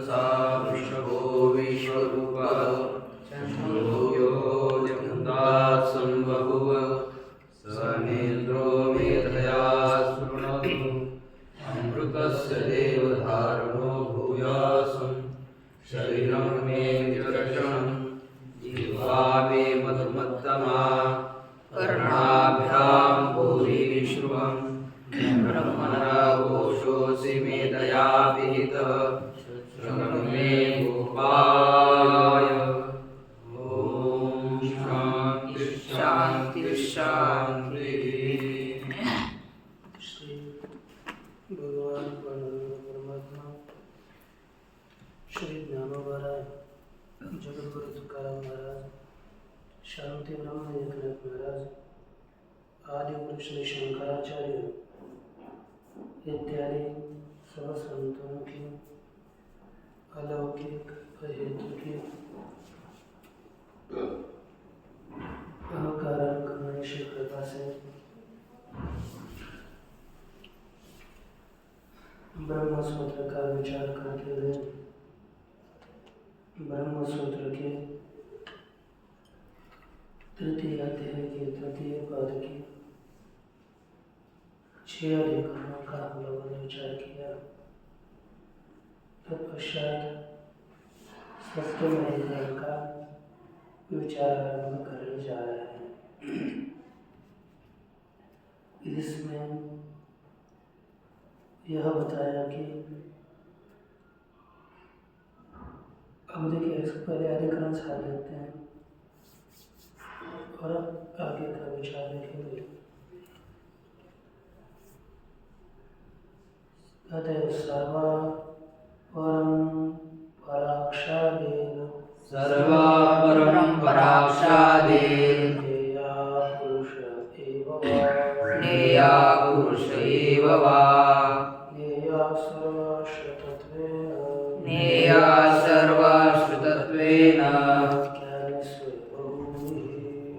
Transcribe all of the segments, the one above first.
सा वृषभो विश्वरूपः चन्द्रो जगन्नाथ संबभूव सनेन्द्रो मेधया शृणोतु अमृतस्य देवधारणो भूयासं शरीरं मे विकर्षणं जिह्वा मे मधुमत्तमा कर्णाभ्यां भूरिविश्रुवं ब्रह्मणा घोषोऽसि मेधया विहितः श्रवणं मे गोपाय। ॐ शान्ति शान्ति शान्ति। श्री भगवान परमात्मा श्री ज्ञानोबराय जगद्गुरु तुकाराम महाराज, शांति ब्रह्म एकनाथ महाराज, आदि गुरु श्री शंकराचार्य इत्यादि सब संतों की अलौकिक अहेतुकी अकारण गणेश कृपा से ब्रह्म सूत्र का विचार करते हुए ब्रह्म सूत्र के तृतीय अध्याय के तृतीय पद की 6 अधिकरणों का हम लोगों ने विचार किया। तत्पश्चात सप्तम अधिकरण का विचार आरंभ करने जा रहे हैं। इसमें यह बताया कि अब देखिए, इससे पहले अधिकरण साध लेते हैं और आगे का विचार देखेंगे। अतएव सर्वा परम पराक्षादेव सर्वा परं पराक्षादेव ज्ञेया पुरुष एव वा ज्ञेया सर्वश्रुतत्वेन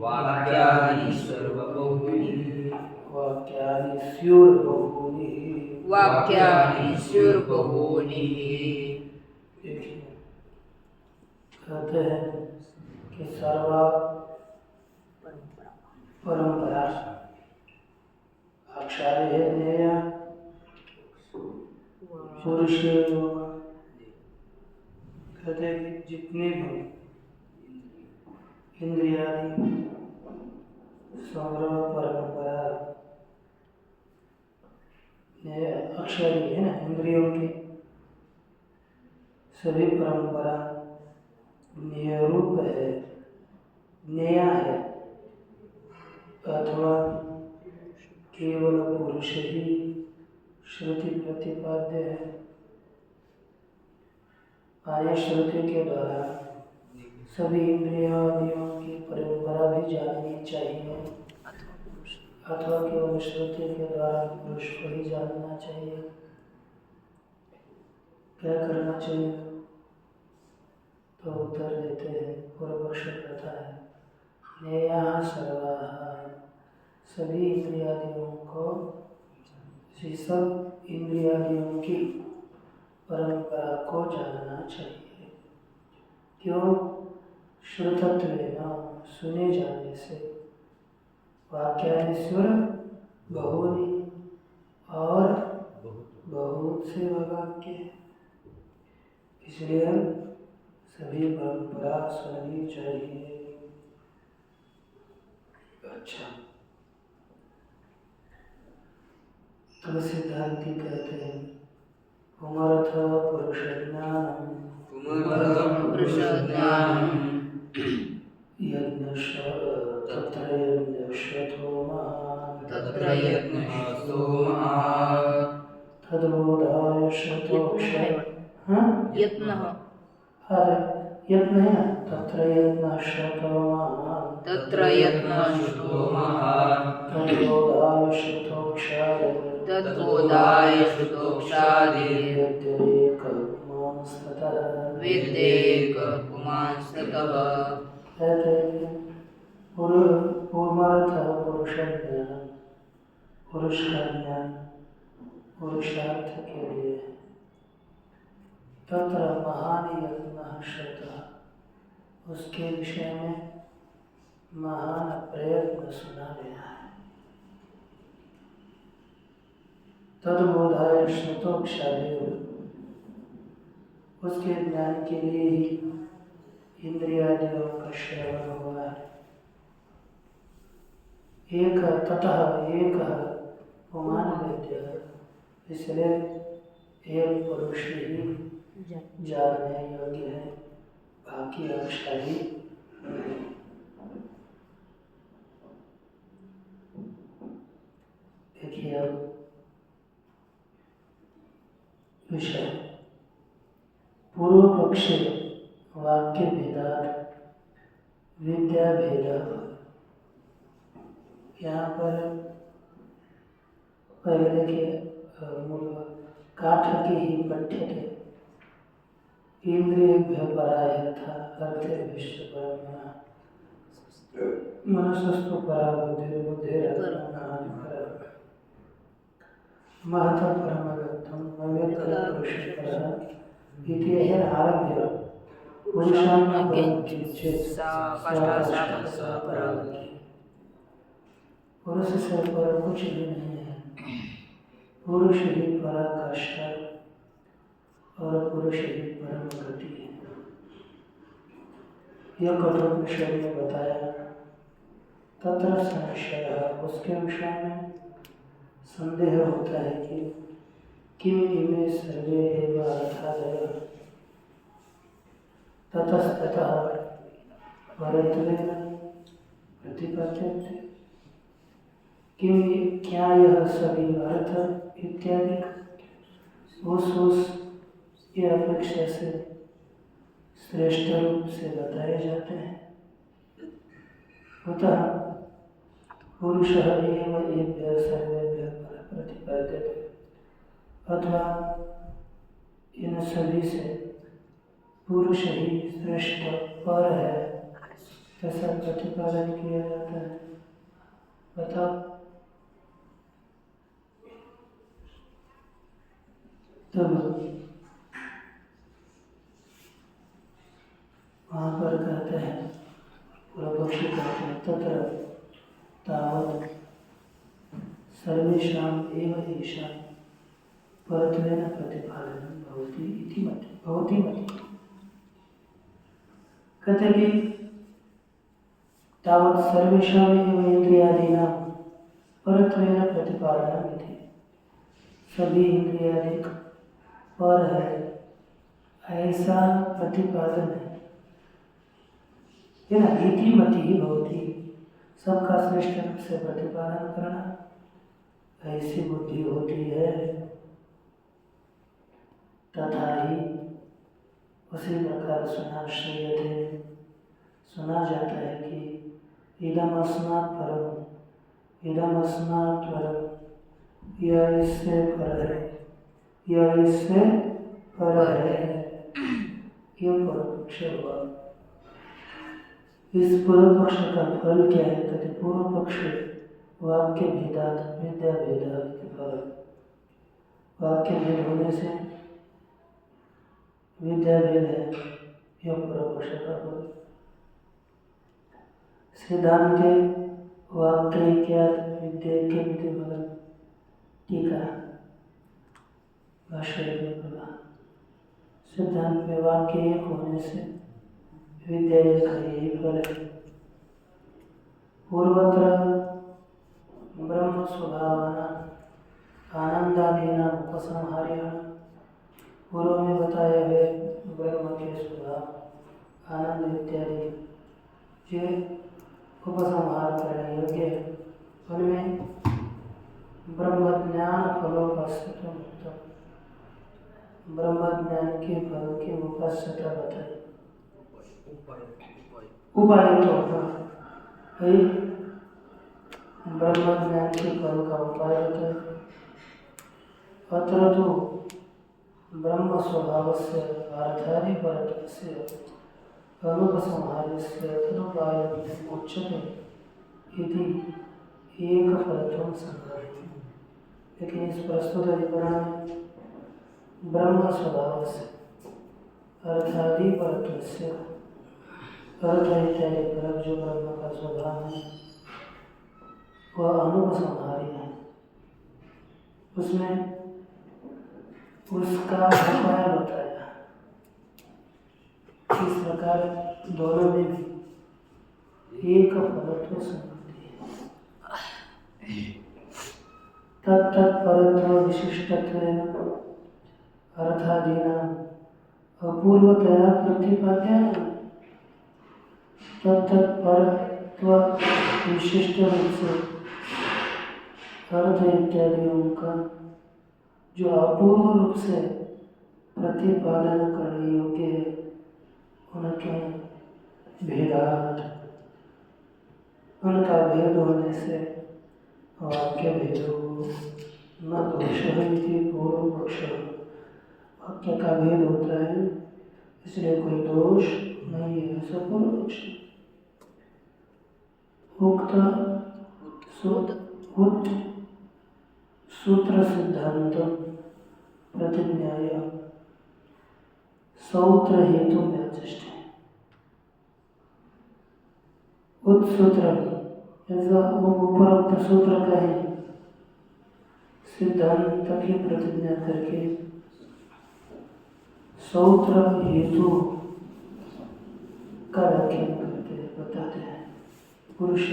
वाक्यानि सर्वबहूनि वाक्यानि स्युर्बहूनि। देखिए, कहते हैं कि सर्वा परंपरा अक्षारे ज्ञेया पुरुष, कहते हैं कि जितने भी इंद्रियादि संग्रह परंपरा अक्षरी है ना, इंद्रियों की सभी परंपरा निरूप है, ज्ञेया है, अथवा केवल पुरुष ही श्रुति प्रतिपाद्य है। आर्य श्रुति के द्वारा सभी इंद्रियों की परंपरा भी जाननी चाहिए, अथवा केवल श्रुति के द्वारा पुरुष को ही जानना चाहिए। क्या करना चाहिए? तो उत्तर देते हैं, पूर्व पक्ष कहता है ज्ञेया सर्वाः, सभी इंद्रियादियों को, सब इंद्रियादियों की परंपरा को जानना चाहिए। क्यों? श्रुतत्वेन, सुने जाने से, वाक्यानि स्युर्बहूनि, और बहुत से वाक्य, इसलिए सभी परंपरा सुननी चाहिए। अच्छा, तो सिद्धांति कहते हैं पुमर्थ पुरुष ज्ञानम तत्र यज्ञश्वतो महान् तद्बोधाय श्रुतोक्षय यत्नः यत्न है ना, तत्र यज्ञश्वतो महान् तद्बोधाय श्रुतोक्षाय वेदेक पुमांस्ततः। पूर्वार्थ पुरुष ज्ञान, पुरुष का ज्ञान पुरुषार्थ के लिए तत्र महान यत्नः श्रुतः, उसके विषय में महान प्रयत्न सुना गया है। तद्बोधाय श्रुतोक्षादेव, उसके ज्ञान के लिए ही इंद्रियादियों का श्रवण हुआ है। एक ततः एक पुमान विद्या, इसलिए एक पुरुष ही जानने योग्य है, बाकी अक्षादी देखिए। अब विषय पूर्व पक्ष वाक्य भेदात विद्या भेदा। यहाँ पर पहले देखिए काठ के ही पठ्य थे, इंद्रिय पराय था अर्थे विश्व परम मनसस्तु परा बुद्धि बुद्धि महत परमगतम मवेत्र पुरुष इति यह आरभ्य पुरुषां चेत पुरुष से पर कुछ भी नहीं है, पुरुष ही पराकाष्ठा और पुरुष ही परम गति है। यह कठोर विषय में बताया। तत्र संशय, उसके विषय में संदेह होता है कि किम इमे सर्वे एव अर्थादयः ततस्ततः परत्वेन प्रतिपद्यते। किम, क्या यह सभी अर्थ इत्यादि उस ये अपेक्षा से श्रेष्ठ रूप से बताए जाते हैं। अतः पुरुष एव एभ्यः सर्वेभ्यः प्रतिपद्यते, अथवा इन सभी से पुरुष ही श्रेष्ठ पर है, ऐसा प्रतिपादन किया जाता है। बताओ, तब वहाँ पर कहते हैं, पूर्व पक्षी कहते हैं, तत्र तावत् सर्वेषाम् एव येषां परत्वेन प्रतिपादनं भवति इति मति, भवति मति। कहते कि तावत् सर्वेषाम् एव इंद्रियादीनां परत्वेन प्रतिपादनम् इति, सभी इंद्रियादि पर है ऐसा प्रतिपादन है ना। इति मति ही भवति, सबका श्रेष्ठ रूप से प्रतिपादन करना, ऐसी बुद्धि होती है। तथा ही उसी प्रकार श्रूयते, सुना जाता है कि इदम अस्मात् परम, इदम अस्मात् परम, यह इससे पर है, यह इससे पर है। ये पूर्व पक्ष हुआ। इस पूर्व पक्ष का फल क्या है? कहते पूर्व पक्ष वाक्य भेदात विद्या भेदा फल, वाक्य भेद होने से विद्या भेद है, यह पूर्व पक्ष का फल। सिद्धांत के वाक्य क्या विद्या के विधि फल, टीका भाष्य में बोला, सिद्धांत में वाक्य एक होने से विद्या एक यही फल है। पूर्वत्र ब्रह्म स्वभावानां आनंदादीनां उपसंहार्याणां, पूर्व में बताया है ब्रह्म के स्वभाव आनंद इत्यादि जो उपसंहार करने योग्य है, उनमें ब्रह्म ज्ञान फलों का स्वतः ब्रह्म ज्ञान के फल की उपास्यता बताई। उपाय तो है ब्रह्म ज्ञान के फल का उपाय बताए। अत्र तो ब्रह्म स्वभाव से अर्थादि परतस्य अनुपसंहार्यस्य तदुपायः उच्यते इति एक फलत्वं संग्रह्य। लेकिन इस प्रस्तुत अधिकरण में ब्रह्म स्वभाव से अर्थादि परत्वस्य अर्थ इत्यादि परक जो ब्रह्म का स्वभाव है वह अनुपसंहारी है। उसमें उसका उपाय बताया। इस प्रकार दोनों में भी एक परत्व संपत्ति है। तत्तत्परत्व विशिष्टत्वेन अर्थादीना अपूर्वतया प्रतिपाद्येन तत्तत्परत्व विशिष्ट रूप से अर्थ इत्यादियों का जो अपूर्व रूप से प्रतिपादन करने योग्य है उनके भेदात, उनका भेद होने से वाक्य भेदो न दोष इति पूर्व पक्ष। वाक्य का भेद होता है इसलिए कोई दोष नहीं है, ऐसा पूर्व पक्ष। उक्त सूत्र सिद्धांत प्रतिज्ञाय सौत्र हेतु व्याचिष्ट है। उत्सूत्र उपरोक्त सूत्र का ही सिद्धांत की प्रतिज्ञा करके सौत्र हेतु का व्याख्यान करके बताते हैं। पुरुष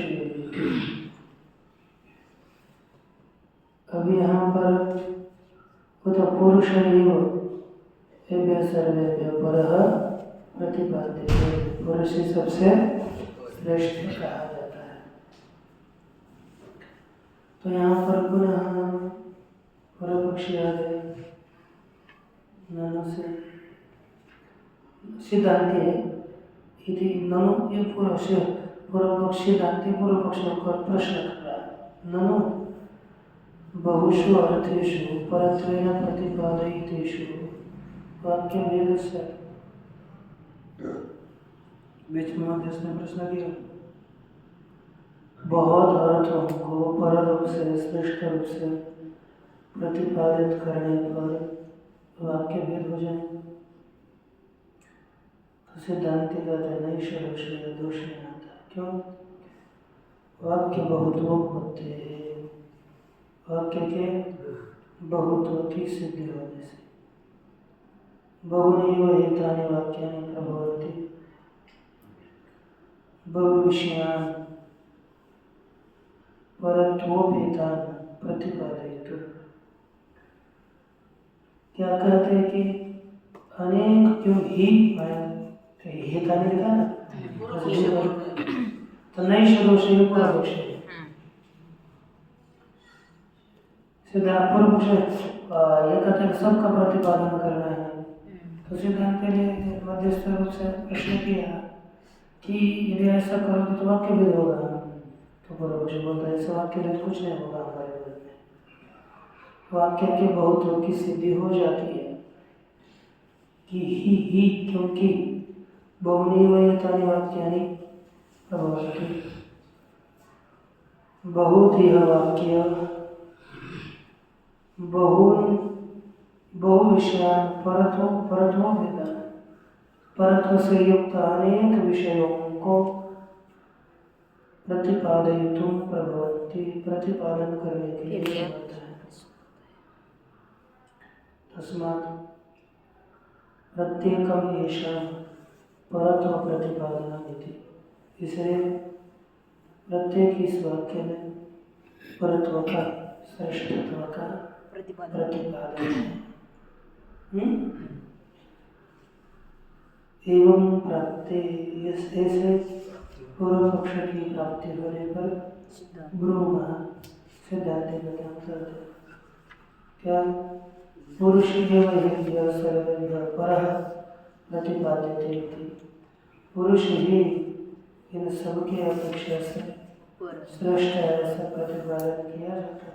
अभी यहाँ पर तो पुरुष सर्वेभ्य परः प्रतिपाद्यते। पुरुष ही सबसे श्रेष्ठ कहा जाता है। तो यहाँ पर पुनः पूर्व पक्षी आ गए। ननु से सिद्धांति है इति ननु ये पूर्व पक्षी सिद्धांति पूर्व पक्षियों का प्रश्न कर रहा है। ननु बहुषु अर्थेषु परत्वेन प्रतिपादयितेषु वाक्य भेदस्य। बीच में जिसने प्रश्न किया बहुत अर्थों को पर रूप से श्रेष्ठ रूप से प्रतिपादित करने पर वाक्य भेद हो जाए तो सिद्धांति कहते नहीं शरोषय दोष नहीं आता। क्यों? वाक्य बहुत्वोपत्ति है। वाक्य के बहुत्व की सिद्धि होने से बहुनीव एतानि वाक्यानि प्रभवन्ति बहुविषयान् परत्वोपेतान् प्रतिपादयितुं। क्या कहते हैं कि अनेक क्यों ही हेतानि लिखा ना तो नहीं शुरू से पूरा पक्ष सिद्धांत पूर्व पक्ष ये कहते हैं सबका प्रतिपादन करना है। तो सिद्धांत के लिए मध्यस्थ रूप से प्रश्न किया कि यदि ऐसा करोगे तो वाक्य भेद होगा। तो पूर्व पक्ष बोलता है ऐसा वाक्य भेद कुछ नहीं होगा हमारे मन में। वाक्य के बहुत्व की सिद्धि हो जाती है कि ही क्योंकि बहुनीवयतानि वाक्यानि प्रभवन्ति। बहुधीह वाक्य बहुविषयान् परत्वोपेतान् परत्व से युक्त अनेक विषयों को प्रतिपादयितुं प्रभवन्ति प्रतिपादन करने के लिए होता है। तस्मात् प्रत्येकम् येषां परत्व प्रतिपादनम् इति। इसलिए प्रत्येक इस वाक्य में परत्व का श्रेष्ठत्व का प्रतिपादन है। एवं प्राप्ति ऐसे पूर्व पक्ष की प्राप्ति होने पर ब्रह्मा सिद्धांत का क्या पुरुष एवं सर्वेभ्यः परः प्रतिपाद्यते इति। पुरुष ही इन सबके अपेक्षा से श्रेष्ठ है ऐसा प्रतिपादन किया जाता है।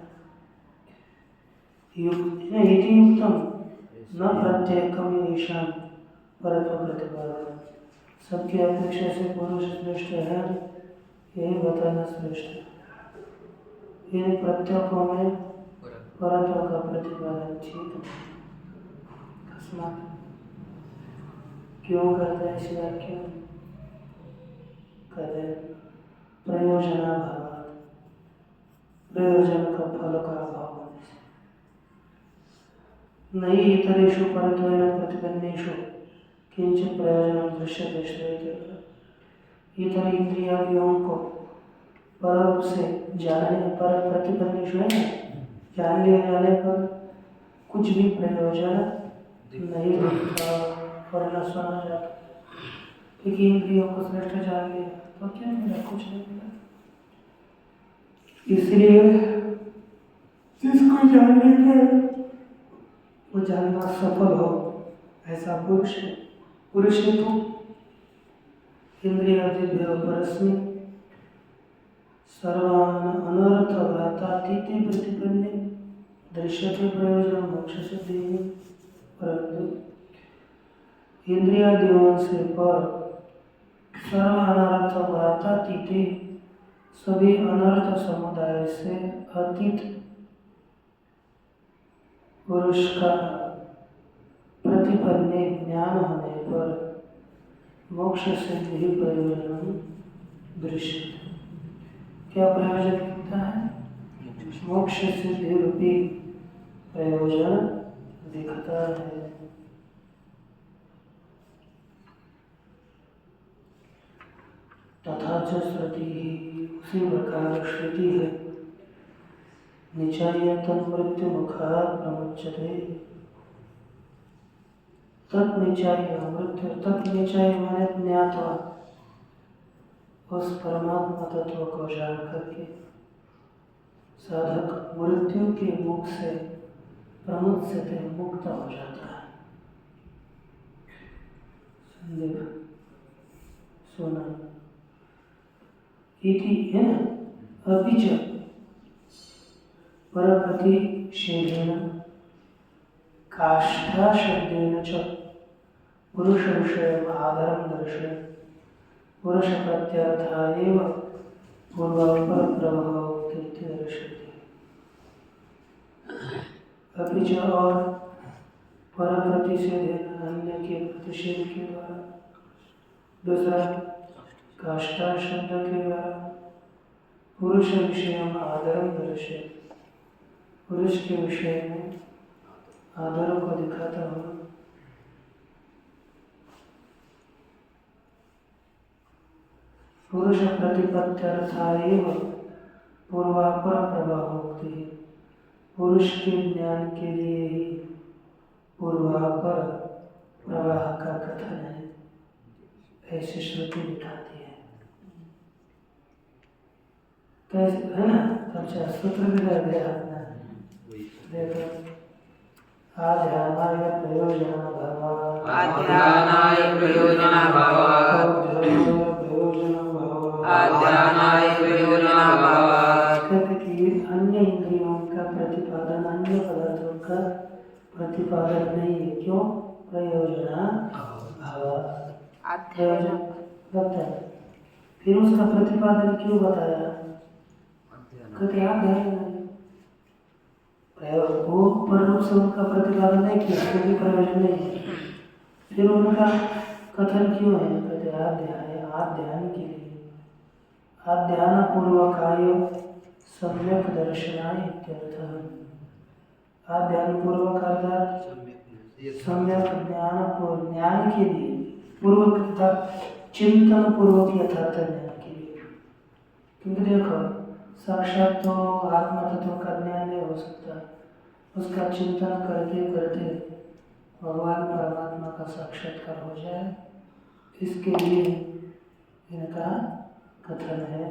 इति युक्तम न प्रत्येकम येषां परत्व प्रतिपादन। सबकी अपेक्षा से पुरुष श्रेष्ठ है यही बताना श्रेष्ठ है। इन प्रत्येकों में परत्व का प्रतिपादन ठीक है। क्यों कहते हैं इस वाक्य? कहते हैं प्रयोजनाभावात्, प्रयोजन का फल का अभाव होने से। नहीं इतरेषु परत्वेन प्रतिपन्नेषु किंचित प्रयोजन दृश्यते श्रूयते। इतर इंद्रियादियों को पर रूप से जानने पर प्रतिपन्नेषु है, जान लिया जाने पर कुछ भी प्रयोजन नहीं दिखता और न सुना जाता। क्योंकि इंद्रियों को श्रेष्ठ जान लिया तो क्या मिला? कुछ नहीं मिला। इसलिए जिसको जानने पर वो जानना सफल हो ऐसा पुरुष है। पुरुष हेतु इंद्रियादिभ्यो परस्मै सर्वान् अनर्थ व्रतातीते प्रतिपन्ने दृश्यते प्रयोजन मोक्ष सिद्धिः। परंतु इंद्रियादियों से पर सर्व अनर्थ व्रतातीते सभी अनर्थ समुदाय से अतीत पुरुष का प्रतिपन्ने ज्ञान होने पर मोक्ष से भी प्रयोजन दृश्य। क्या प्रयोजन दिखता है? मोक्ष सिद्धि रूपी प्रयोजन दिखता है। तथा च श्रुति, उसी प्रकार श्रुति है, निचाय तन्मृत्यु मुखात् प्रमुच्यते। तत्निचाय मृत्यु, तत्निचाय माने ज्ञात्वा, उस परमात्मा तत्व को जान करके साधक मृत्यु के मुख से प्रमुच्यते, मुक्त हो जाता है। संदेह सुना इति है ना। अभी च परप्रतिषेधेन काष्ठा शब्देन च पुरुष विषयम् आधारं दर्शय। पुरुष प्रत्यर्था एव पूर्वापर प्रभावोक्ति दर्शयति। अभी च और परप्रतिषेधेन, अन्य के प्रतिषेध के द्वारा। दूसरा काष्ठा शब्द के द्वारा पुरुष विषयम् आदरं दर्शय, पुरुष के विषय में आदर को दिखाता हूँ। पुरुष प्रतिपत्त्यर्था एव पूर्वापर प्रभावोक्ति, पुरुष के ज्ञान के लिए ही पूर्वापर प्रवाह का कथन है, ऐसी श्रुति दिखाती है। कैसे है ना? अच्छा, सूत्र भी दे दिया आपने, देखो। आध्यानाय प्रयोजनाभावात्, आध्यानाय प्रयोजनाभावात्, आध्यानाय प्रयोजनाभावात्। कहते कि अन्य इंद्रियों का प्रतिपादन, अन्य पदार्थों का प्रतिपादन नहीं है। क्यों? प्रयोजनाभावात्, प्रयोजन लगता है। फिर उसका प्रतिपादन क्यों बताया? कहते आप ध्यान नहीं, वो पर रूप से उनका प्रतिपादन नहीं किया, क्योंकि प्रयोजन नहीं है। फिर उनका कथन क्यों है? कहते आध्यान के लिए। आध्यान पूर्वकाय सम्यक दर्शनाय इत्यर्थः। आध्यान पूर्वक अर्थात सम्यक ज्ञान को, ज्ञान के लिए, पूर्वक चिंतन पूर्वक यथार्थ ज्ञान के लिए। क्योंकि देखो, साक्षात तो आत्मा तत्व का ज्ञान नहीं हो सकता, उसका चिंतन करते करते भगवान परमात्मा का साक्षात्कार हो जाए, इसके लिए इनका कथन है।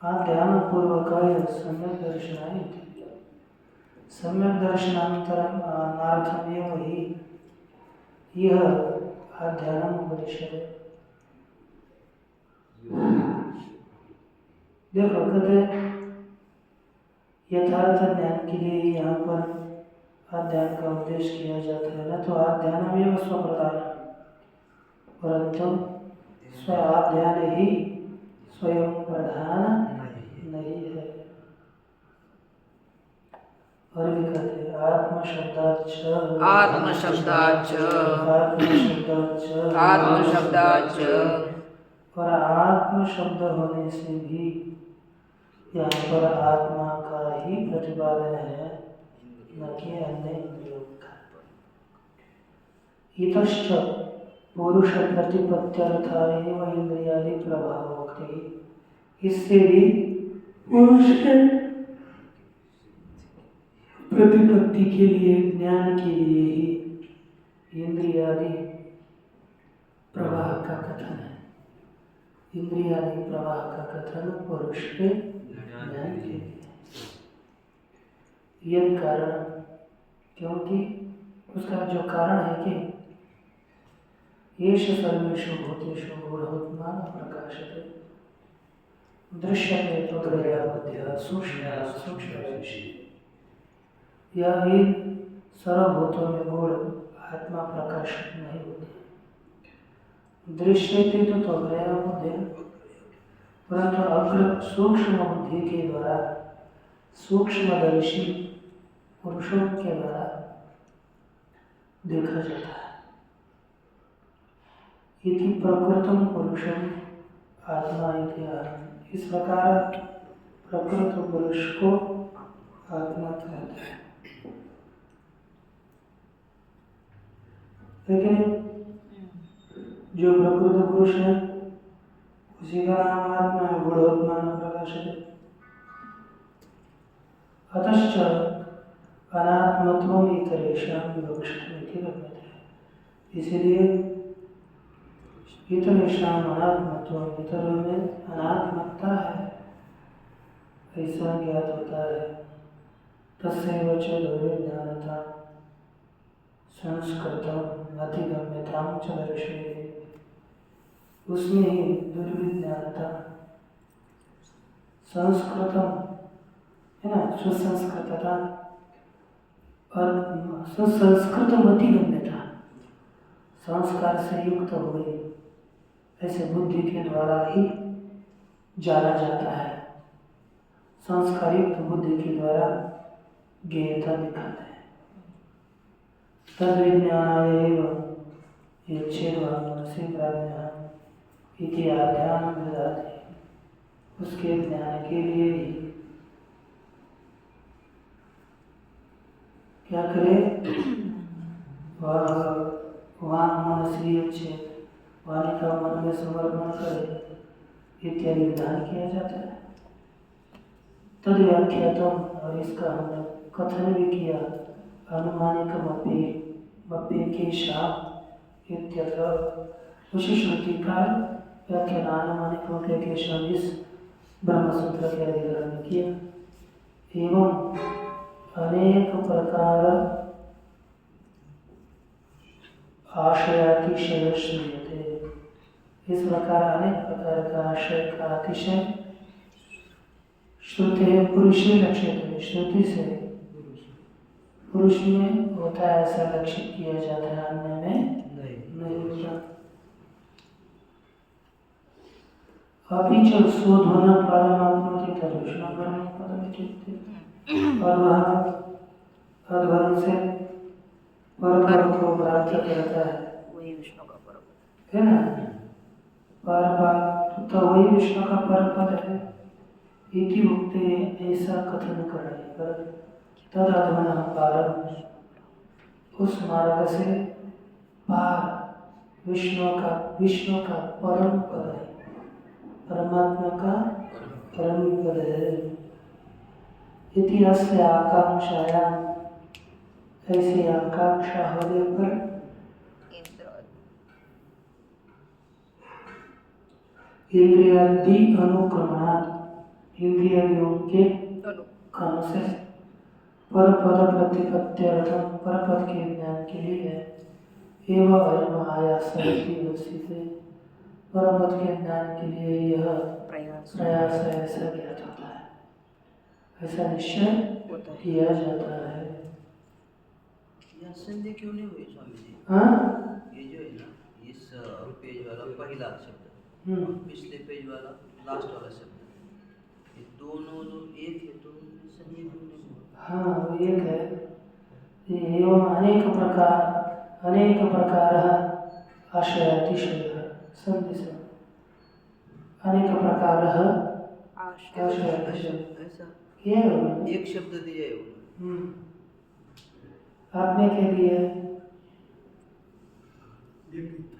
आध्यान पूर्वकाय सम्यक दर्शनाय, सम्यक दर्शनार्थमेव हि यह अध्यानम् उपदिश्यते। देखो, कहते यथार्थ ज्ञान के लिए यहाँ पर अध्यान का उपदेश किया जाता है ना। तो अध्यानमेव स्वप्रधान, परंतु स्वाध्यान ही स्वयं प्रधान नहीं है। और भी कहते हैं आत्म शब्दाच आत्म शब्दाच आत्म शब्दाच और आत्म शब्द होने से भी यहाँ पर आत्मा का ही प्रतिपादन है, न कि अन्य इंद्रियों का। इतश्च पुरुष प्रतिपत्त्यर्था एव इंद्रियादि प्रभावोक्ति, इससे भी पुरुष के प्रतिपत्ति के लिए, ज्ञान के लिए ही इंद्रियादि प्रवाह का कथन है। इंद्रियादि प्रवाह का कथन पुरुष के ज्ञान के लिए। यह कारण, क्योंकि उसका जो कारण है कि येष सर्वेषु भूतेषु गूढ़ोत्मान प्रकाशते दृश्यते त्वग्रया बुद्ध्या सूक्ष्म। यह इन सर्वभूतों में गूढ़ आत्मा प्रकाशित नहीं होती। दृश्यते तो त्वग्रया बुद्ध्या, परंतु अग्र सूक्ष्म बुद्धि के द्वारा, सूक्ष्मदर्शी पुरुषों के द्वारा देखा जाता है। इति प्रकृतम पुरुषम आत्मा इत्यादि, इस प्रकार प्रकृत पुरुष को आत्मा कहते हैं। लेकिन जो प्रकृत पुरुष है उसी का नाम आत्मा है, गूढ़ोत्मान प्रकाशित। अतश्च अनात्मत्वम इतरेषां विवक्षितमिति कथ्यते। इसलिए इतरेषां अनात्मत्वम, इतरों में अनात्मकता है, ऐसा ज्ञात होता है। तस्यैव च दुर्विज्ञानता संस्कृतम अतिगम्यतां च दर्शयति, उसमें ही दुर्विज्ञानता, संस्कृतम है ना, सुसंस्कृतता और सुसंस्कृतम अतिगम्यता, संस्कार से युक्त हो गई, ऐसे बुद्धि के द्वारा ही जाना जाता है। संस्कारित बुद्धि के द्वारा ज्ञेयता दिखाते हैं। तद विज्ञानाय एव यच्छेदवान्मनसि प्राज्ञः इति आध्यात्म ददाति, उसके ज्ञान के लिए ही क्या करे, वहाँ मनसी अच्छे वाणी का मन में समर्पण करे इत्यादि विधान किया जाता है। तद व्याख्यातम, और इसका हमने कथन भी किया, अनुमानिक मप्पे के शाप इत्यत्र, उसी श्रुति का व्याख्यान अनुमानिक मप्पे के शाप इस ब्रह्मसूत्र के अधिकरण में किया। एवं अनेक प्रकार आशयातिशय श्रूयते, इस प्रकार अनेक प्रकार का आशय का अतिशय श्रुते पुरुषे लक्षित, श्रुति से पुरुष में होता है, ऐसा लक्षित किया जाता है, अन्य में नहीं होता। अभी च स्वध्वन परमात्मा तरुष्ण परम पदम, और वह अध्वन से परम को प्राप्त करता है, वही विष्णु का परम है ना। पर तो वही विष्णु का परम पद है। इति उक्ते, ऐसा कथन करने पर तद अध्वन पारम, उस मार्ग से पार विष्णु का परम पद है, परमात्मा का परम पद है। इति अस्य आकांक्षायां, ऐसी आकांक्षा होने पर इंद्रियादि अनुक्रमणात्, इंद्रियों के क्रम से परपद प्रतिपत्त्यर्थम, परपद के ज्ञान के लिए है। एवं अयम आयास परपद के ज्ञान के लिए यह प्रयास ऐसा ज्ञात होता है, ऐसा निश्चय किया जाता है। संधि क्यों नहीं हुई स्वामी जी? हाँ, ये जो है ना, इस पेज वाला पहला शब्द और पिछले पेज वाला लास्ट वाला शब्द, ये दोनों जो एक है तो संधि क्यों नहीं हुआ? हाँ वो एक है एवं अनेक प्रकार आशयातिशय संदेश अनेक प्रकार आशयातिशय ऐसा ये है वो। एक शब्द दिया है वो। आपने क्या दिया है?